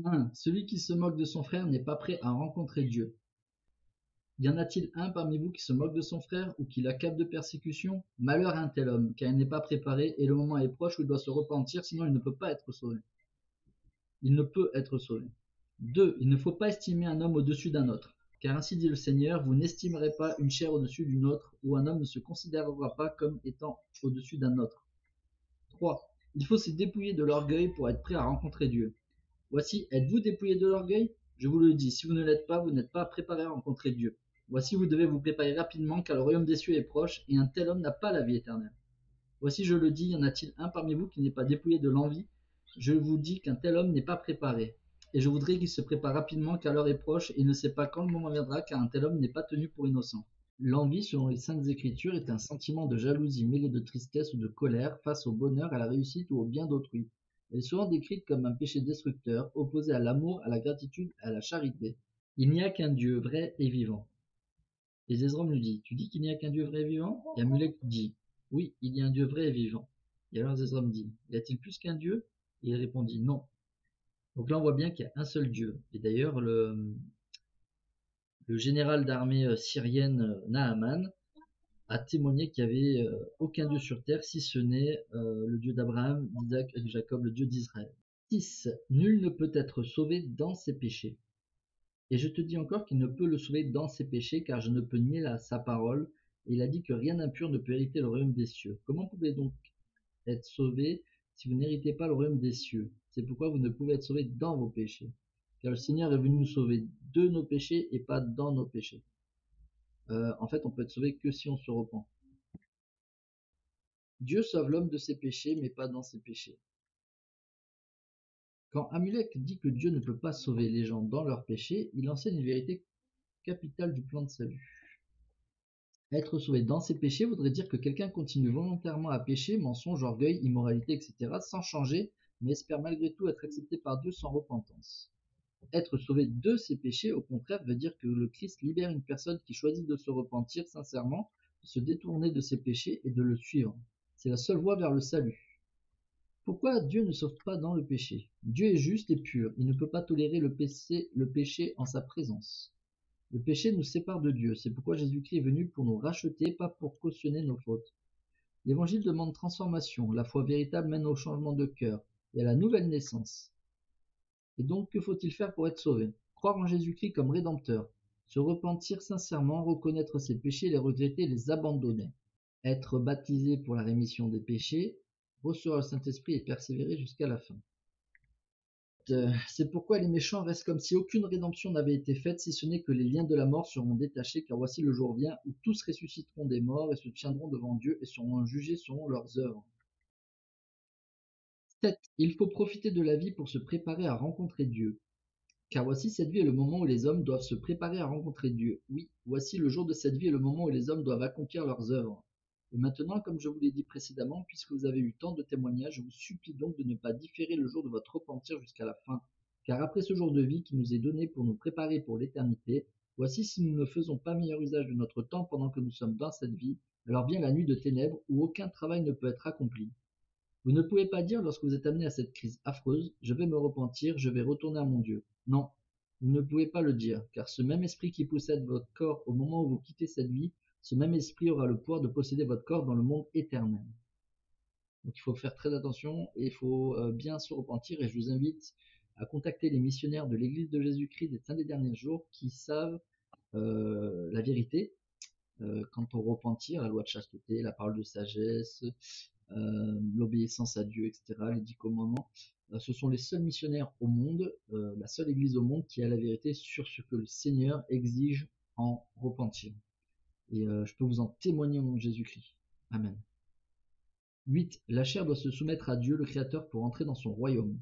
1. Celui qui se moque de son frère n'est pas prêt à rencontrer Dieu. Y en a-t-il un parmi vous qui se moque de son frère ou qui l'accable de persécution? Malheur à un tel homme, car il n'est pas préparé et le moment est proche où il doit se repentir, sinon il ne peut pas être sauvé. Il ne peut être sauvé. 2. Il ne faut pas estimer un homme au-dessus d'un autre, car ainsi dit le Seigneur, vous n'estimerez pas une chair au-dessus d'une autre, ou un homme ne se considérera pas comme étant au-dessus d'un autre. 3. Il faut se dépouiller de l'orgueil pour être prêt à rencontrer Dieu. Voici, êtes-vous dépouillé de l'orgueil? Je vous le dis, si vous ne l'êtes pas, vous n'êtes pas préparé à rencontrer Dieu. Voici, vous devez vous préparer rapidement, car le royaume des cieux est proche, et un tel homme n'a pas la vie éternelle. Voici, je le dis, y en a-t-il un parmi vous qui n'est pas dépouillé de l'envie? Je vous dis qu'un tel homme n'est pas préparé. Et je voudrais qu'il se prépare rapidement, car l'heure est proche, et il ne sait pas quand le moment viendra, car un tel homme n'est pas tenu pour innocent. L'envie, selon les Saintes Écritures, est un sentiment de jalousie mêlé de tristesse ou de colère face au bonheur, à la réussite ou au bien d'autrui. Elle est souvent décrite comme un péché destructeur, opposé à l'amour, à la gratitude, à la charité. Il n'y a qu'un Dieu vrai et vivant. Et Zezrom lui dit, tu dis qu'il n'y a qu'un Dieu vrai et vivant? Et Amulek dit, oui, il y a un Dieu vrai et vivant. Et alors Zezrom dit, y a-t-il plus qu'un Dieu? Et il répondit, non. Donc là on voit bien qu'il y a un seul Dieu. Et d'ailleurs le général d'armée syrienne Naaman a témoigné qu'il n'y avait aucun Dieu sur terre si ce n'est le Dieu d'Abraham, d'Isaac et de Jacob, le Dieu d'Israël. 6. Nul ne peut être sauvé dans ses péchés. Et je te dis encore qu'il ne peut le sauver dans ses péchés, car je ne peux nier sa parole. Et il a dit que rien d'impur ne peut hériter le royaume des cieux. Comment pouvez donc être sauvé si vous n'héritez pas le royaume des cieux? C'est pourquoi vous ne pouvez être sauvé dans vos péchés. Car le Seigneur est venu nous sauver de nos péchés et pas dans nos péchés. En fait, on peut être sauvé que si on se repent. Dieu sauve l'homme de ses péchés, mais pas dans ses péchés. Quand Amulek dit que Dieu ne peut pas sauver les gens dans leurs péchés, il enseigne une vérité capitale du plan de salut. Être sauvé dans ses péchés voudrait dire que quelqu'un continue volontairement à pécher, mensonge, orgueil, immoralité, etc., sans changer, mais espère malgré tout être accepté par Dieu sans repentance. Être sauvé de ses péchés, au contraire, veut dire que le Christ libère une personne qui choisit de se repentir sincèrement, de se détourner de ses péchés et de le suivre. C'est la seule voie vers le salut. Pourquoi Dieu ne sauve pas dans le péché? Dieu est juste et pur, il ne peut pas tolérer le péché en sa présence. Le péché nous sépare de Dieu, c'est pourquoi Jésus-Christ est venu pour nous racheter, pas pour cautionner nos fautes. L'évangile demande transformation, la foi véritable mène au changement de cœur et à la nouvelle naissance. Et donc, que faut-il faire pour être sauvé? Croire en Jésus-Christ comme rédempteur, se repentir sincèrement, reconnaître ses péchés, les regretter, les abandonner, être baptisé pour la rémission des péchés, recevoir le Saint-Esprit et persévérer jusqu'à la fin. C'est pourquoi les méchants restent comme si aucune rédemption n'avait été faite, si ce n'est que les liens de la mort seront détachés, car voici le jour vient où tous ressusciteront des morts et se tiendront devant Dieu et seront jugés selon leurs œuvres. 7. Il faut profiter de la vie pour se préparer à rencontrer Dieu. Car voici cette vie est le moment où les hommes doivent se préparer à rencontrer Dieu. Oui, voici le jour de cette vie est le moment où les hommes doivent accomplir leurs œuvres. Et maintenant, comme je vous l'ai dit précédemment, puisque vous avez eu tant de témoignages, je vous supplie donc de ne pas différer le jour de votre repentir jusqu'à la fin. Car après ce jour de vie qui nous est donné pour nous préparer pour l'éternité, voici si nous ne faisons pas meilleur usage de notre temps pendant que nous sommes dans cette vie, alors vient la nuit de ténèbres où aucun travail ne peut être accompli. Vous ne pouvez pas dire lorsque vous êtes amené à cette crise affreuse, je vais me repentir, je vais retourner à mon Dieu. Non, vous ne pouvez pas le dire, car ce même esprit qui possède votre corps au moment où vous quittez cette vie, ce même esprit aura le pouvoir de posséder votre corps dans le monde éternel. Donc il faut faire très attention et il faut bien se repentir, et je vous invite à contacter les missionnaires de l'Église de Jésus-Christ des Saints des Derniers Jours qui savent la vérité quant au repentir, la loi de chasteté, la parole de sagesse, l'obéissance à Dieu, etc., les 10 commandements. Ce sont les seuls missionnaires au monde, la seule église au monde qui a la vérité sur ce que le Seigneur exige en repentir. Et je peux vous en témoigner au nom de Jésus-Christ. Amen. 8. La chair doit se soumettre à Dieu, le Créateur, pour entrer dans son royaume.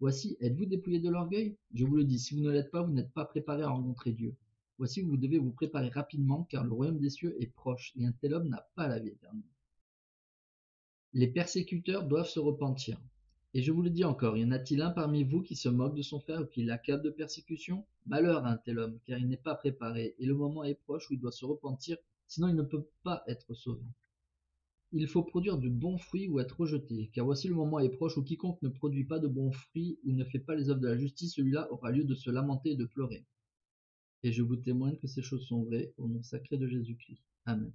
Voici, êtes-vous dépouillé de l'orgueil? Je vous le dis, si vous ne l'êtes pas, vous n'êtes pas préparé à rencontrer Dieu. Voici, vous devez vous préparer rapidement, car le royaume des cieux est proche, et un tel homme n'a pas la vie éternelle. Les persécuteurs doivent se repentir. Et je vous le dis encore, y en a-t-il un parmi vous qui se moque de son frère ou qui l'accable de persécution? Malheur à un tel homme, car il n'est pas préparé, et le moment est proche où il doit se repentir, sinon il ne peut pas être sauvé. Il faut produire de bons fruits ou être rejeté, car voici le moment est proche où quiconque ne produit pas de bons fruits ou ne fait pas les œuvres de la justice, celui-là aura lieu de se lamenter et de pleurer. Et je vous témoigne que ces choses sont vraies, au nom sacré de Jésus-Christ. Amen.